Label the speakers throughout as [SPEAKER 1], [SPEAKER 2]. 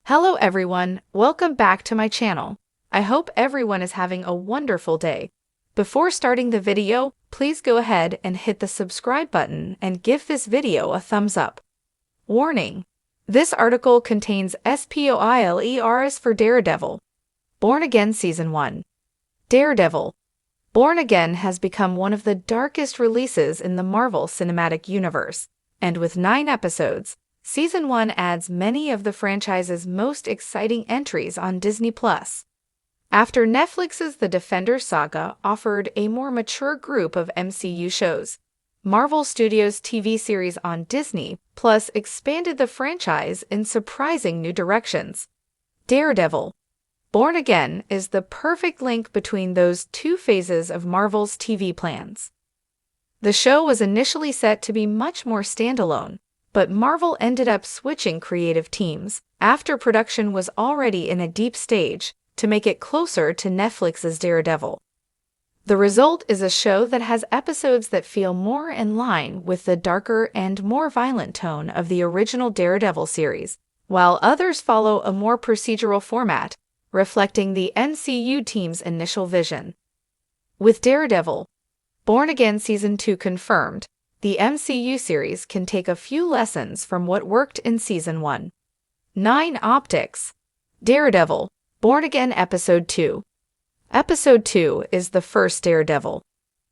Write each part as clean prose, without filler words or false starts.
[SPEAKER 1] Hello everyone, welcome back to my channel. I hope everyone is having a wonderful day. Before starting the video, please go ahead and hit the subscribe button and give this video a thumbs up. Warning: this article contains spoilers for Daredevil. Born Again Season 1. Daredevil. Born Again has become one of the darkest releases in the Marvel Cinematic Universe, and with 9 episodes, Season 1 adds many of the franchise's most exciting entries on Disney+. After Netflix's The Defender saga offered a more mature group of MCU shows, Marvel Studios' TV series on Disney Plus expanded the franchise in surprising new directions. Daredevil. Born Again is the perfect link between those two phases of Marvel's TV plans. The show was initially set to be much more standalone, but Marvel ended up switching creative teams after production was already in a deep stage to make it closer to Netflix's Daredevil. The result is a show that has episodes that feel more in line with the darker and more violent tone of the original Daredevil series, while others follow a more procedural format, reflecting the MCU team's initial vision. With Daredevil, Born Again Season 2 confirmed, the MCU series can take a few lessons from what worked in Season 1. 9 Optics. Daredevil, Born Again Episode 2. Episode 2 is the first Daredevil,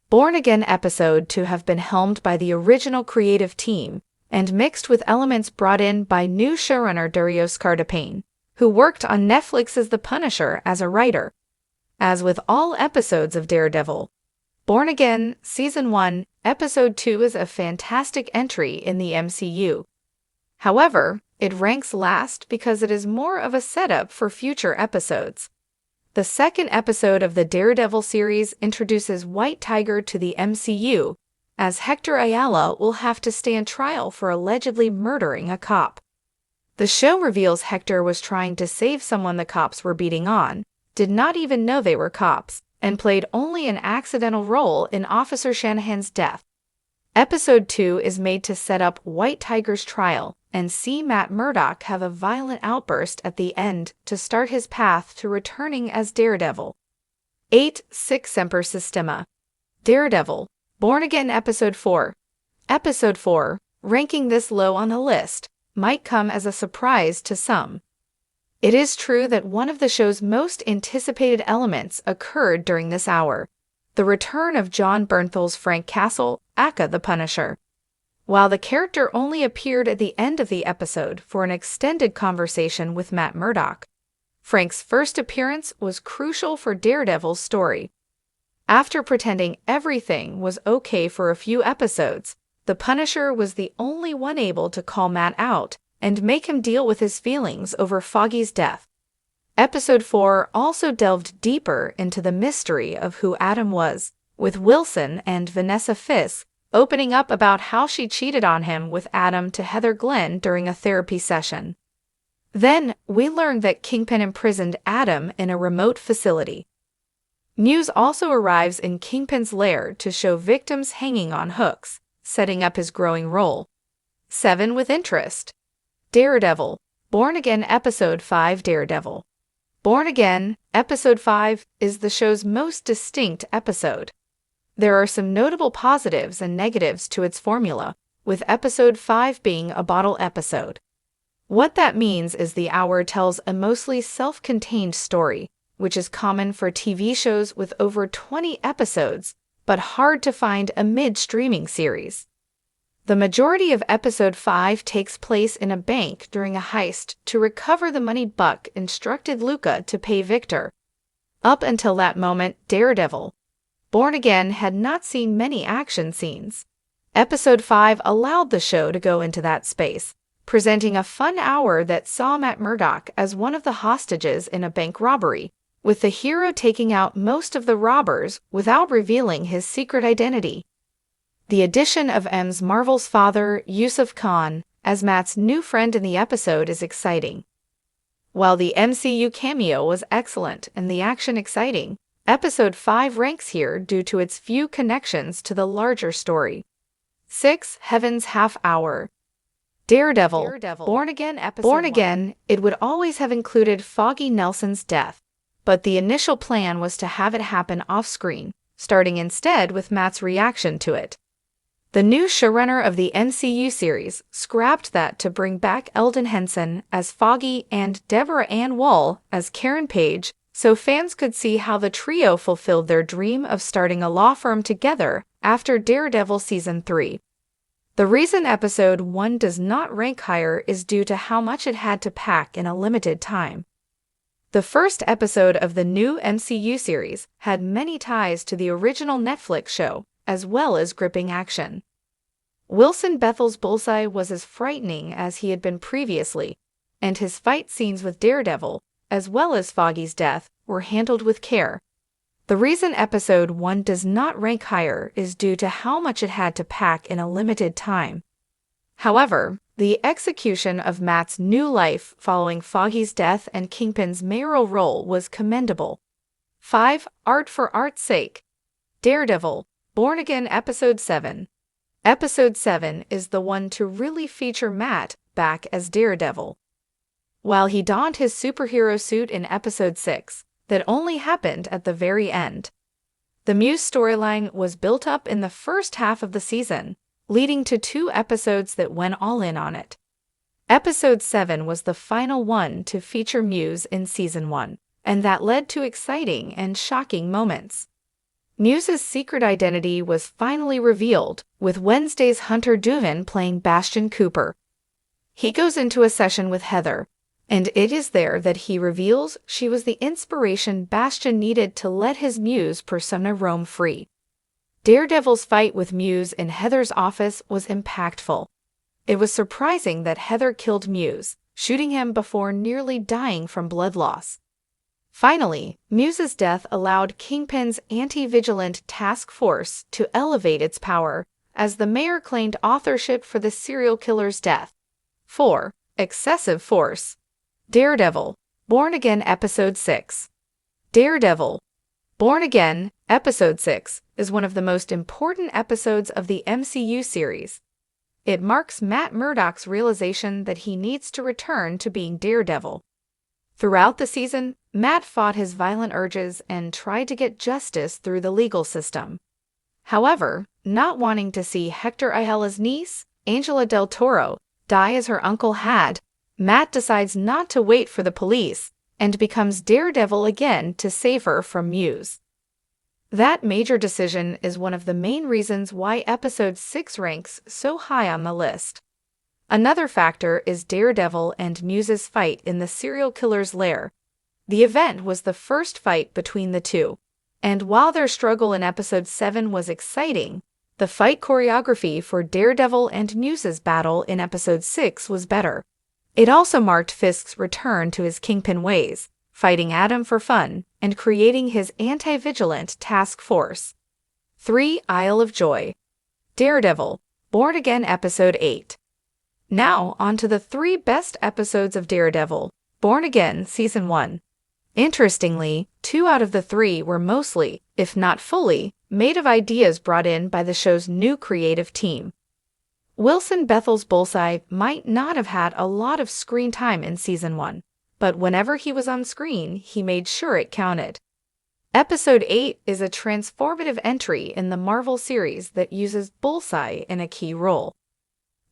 [SPEAKER 1] Born Again episode to have been helmed by the original creative team and mixed with elements brought in by new showrunner Darius Cartapane, who worked on Netflix's The Punisher as a writer. As with all episodes of Daredevil, Born Again Season 1, Episode 2 is a fantastic entry in the MCU. However, it ranks last because it is more of a setup for future episodes. The second episode of the Daredevil series introduces White Tiger to the MCU, as Hector Ayala will have to stand trial for allegedly murdering a cop. The show reveals Hector was trying to save someone the cops were beating on, did not even know they were cops, and played only an accidental role in Officer Shanahan's death. Episode 2 is made to set up White Tiger's trial and see Matt Murdock have a violent outburst at the end to start his path to returning as Daredevil. 8 Sic Semper Systema. Daredevil, Born Again Episode 4. Episode 4, ranking this low on the list, might come as a surprise to some. It is true that one of the show's most anticipated elements occurred during this hour, the return of John Bernthal's Frank Castle, aka the Punisher. While the character only appeared at the end of the episode for an extended conversation with Matt Murdock, Frank's first appearance was crucial for Daredevil's story. After pretending everything was okay for a few episodes, the Punisher was the only one able to call Matt out and make him deal with his feelings over Foggy's death. Episode 4 also delved deeper into the mystery of who Adam was, with Wilson and Vanessa Fisk opening up about how she cheated on him with Adam to Heather Glenn during a therapy session. Then, we learned that Kingpin imprisoned Adam in a remote facility. News also arrives in Kingpin's lair to show victims hanging on hooks, setting up his growing role. 7 With Interest. Daredevil, Born Again Episode 5. Daredevil, Born Again, Episode 5 is the show's most distinct episode. There are some notable positives and negatives to its formula, with Episode 5 being a bottle episode. What that means is the hour tells a mostly self-contained story, which is common for TV shows with over 20 episodes, but hard to find a mid-streaming series. The majority of Episode 5 takes place in a bank during a heist to recover the money Buck instructed Luca to pay Victor. Up until that moment, Daredevil, Born Again had not seen many action scenes. Episode 5 allowed the show to go into that space, presenting a fun hour that saw Matt Murdock as one of the hostages in a bank robbery, with the hero taking out most of the robbers without revealing his secret identity. The addition of Marvel's father, Yusuf Khan, as Matt's new friend in the episode is exciting. While the MCU cameo was excellent and the action exciting, Episode 5 ranks here due to its few connections to the larger story. 6 Heaven's Half Hour. Daredevil, Born Again Episode Born Again, it would always have included Foggy Nelson's death, but the initial plan was to have it happen off-screen, starting instead with Matt's reaction to it. The new showrunner of the MCU series scrapped that to bring back Eldon Henson as Foggy and Deborah Ann Woll as Karen Page, so fans could see how the trio fulfilled their dream of starting a law firm together after Daredevil Season 3. The reason Episode 1 does not rank higher is due to how much it had to pack in a limited time. The first episode of the new MCU series had many ties to the original Netflix show, as well as gripping action. Wilson Bethel's Bullseye was as frightening as he had been previously, and his fight scenes with Daredevil, as well as Foggy's death, were handled with care. The reason Episode 1 does not rank higher is due to how much it had to pack in a limited time. However, the execution of Matt's new life following Foggy's death and Kingpin's mayoral role was commendable. 5. Art for art's sake. Daredevil, Born Again Episode 7. Episode 7 is the one to really feature Matt back as Daredevil. While he donned his superhero suit in Episode 6, that only happened at the very end. The Muse storyline was built up in the first half of the season, leading to 2 episodes that went all in on it. Episode 7 was the final one to feature Muse in Season 1, and that led to exciting and shocking moments. Muse's secret identity was finally revealed, with Wednesday's Hunter Duvin playing Bastion Cooper. He goes into a session with Heather, and it is there that he reveals she was the inspiration Bastion needed to let his Muse persona roam free. Daredevil's fight with Muse in Heather's office was impactful. It was surprising that Heather killed Muse, shooting him before nearly dying from blood loss. Finally, Muse's death allowed Kingpin's anti-vigilant task force to elevate its power, as the mayor claimed authorship for the serial killer's death. 4. Excessive force. Daredevil, Born Again Episode 6. Daredevil, Born Again Episode 6 is one of the most important episodes of the MCU series. It marks Matt Murdock's realization that he needs to return to being Daredevil. Throughout the season, Matt fought his violent urges and tried to get justice through the legal system. However, not wanting to see Hector Ayala's niece, Angela Del Toro, die as her uncle had, Matt decides not to wait for the police and becomes Daredevil again to save her from Muse. That major decision is one of the main reasons why Episode 6 ranks so high on the list. Another factor is Daredevil and Muse's fight in the serial killer's lair. The event was the first fight between the two, and while their struggle in Episode 7 was exciting, the fight choreography for Daredevil and Muse's battle in Episode 6 was better. It also marked Fisk's return to his Kingpin ways, fighting Adam for fun and creating his anti-vigilant task force. 3. Isle of Joy. Daredevil, Born Again Episode 8. Now, on to the 3 best episodes of Daredevil, Born Again Season 1. Interestingly, 2 out of the 3 were mostly, if not fully, made of ideas brought in by the show's new creative team. Wilson Bethel's Bullseye might not have had a lot of screen time in Season 1, but whenever he was on screen, he made sure it counted. Episode 8 is a transformative entry in the Marvel series that uses Bullseye in a key role.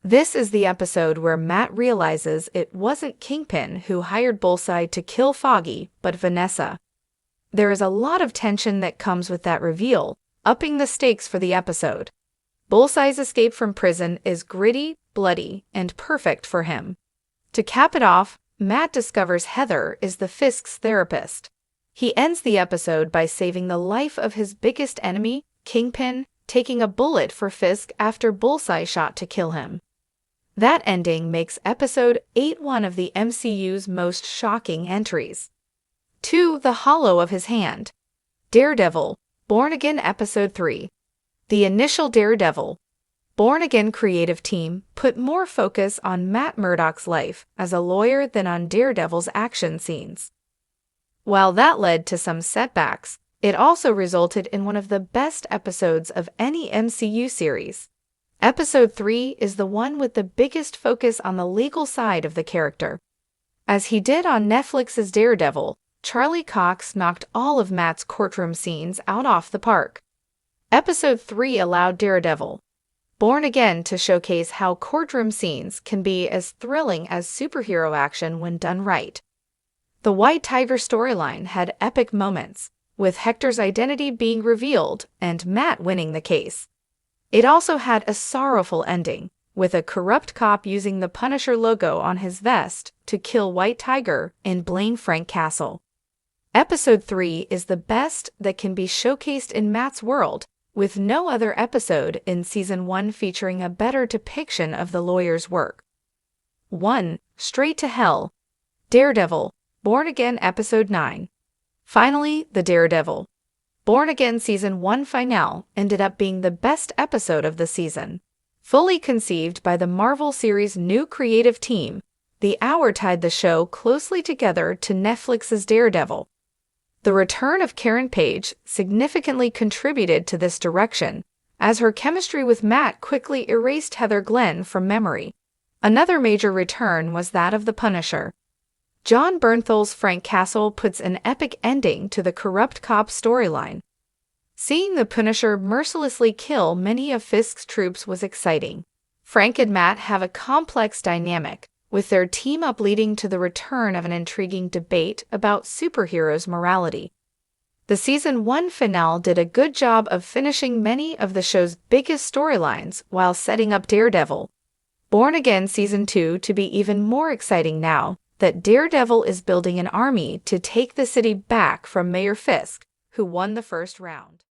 [SPEAKER 1] This is the episode where Matt realizes it wasn't Kingpin who hired Bullseye to kill Foggy, but Vanessa. There is a lot of tension that comes with that reveal, upping the stakes for the episode. Bullseye's escape from prison is gritty, bloody, and perfect for him. To cap it off, Matt discovers Heather is the Fisk's therapist. He ends the episode by saving the life of his biggest enemy, Kingpin, taking a bullet for Fisk after Bullseye shot to kill him. That ending makes Episode 8 one of the MCU's most shocking entries. 2. The Hollow of His Hand. Daredevil, Born Again Episode 3. The initial Daredevil, Born Again creative team put more focus on Matt Murdock's life as a lawyer than on Daredevil's action scenes. While that led to some setbacks, it also resulted in one of the best episodes of any MCU series. Episode 3 is the one with the biggest focus on the legal side of the character. As he did on Netflix's Daredevil, Charlie Cox knocked all of Matt's courtroom scenes off the park. Episode 3 allowed Daredevil, Born Again to showcase how courtroom scenes can be as thrilling as superhero action when done right. The White Tiger storyline had epic moments, with Hector's identity being revealed and Matt winning the case. It also had a sorrowful ending, with a corrupt cop using the Punisher logo on his vest to kill White Tiger in Blaine Frank Castle. Episode 3 is the best that can be showcased in Matt's world, with no other episode in Season 1 featuring a better depiction of the lawyer's work. 1. Straight to Hell. Daredevil, Born Again Episode 9. Finally, the Daredevil, Born Again Season 1 finale ended up being the best episode of the season. Fully conceived by the Marvel series' new creative team, the hour tied the show closely together to Netflix's Daredevil. The return of Karen Page significantly contributed to this direction, as her chemistry with Matt quickly erased Heather Glenn from memory. Another major return was that of the Punisher. John Bernthal's Frank Castle puts an epic ending to the corrupt cop storyline. Seeing the Punisher mercilessly kill many of Fisk's troops was exciting. Frank and Matt have a complex dynamic, with their team-up leading to the return of an intriguing debate about superheroes' morality. The Season 1 finale did a good job of finishing many of the show's biggest storylines while setting up Daredevil, Born Again Season 2 to be even more exciting now that Daredevil is building an army to take the city back from Mayor Fisk, who won the first round.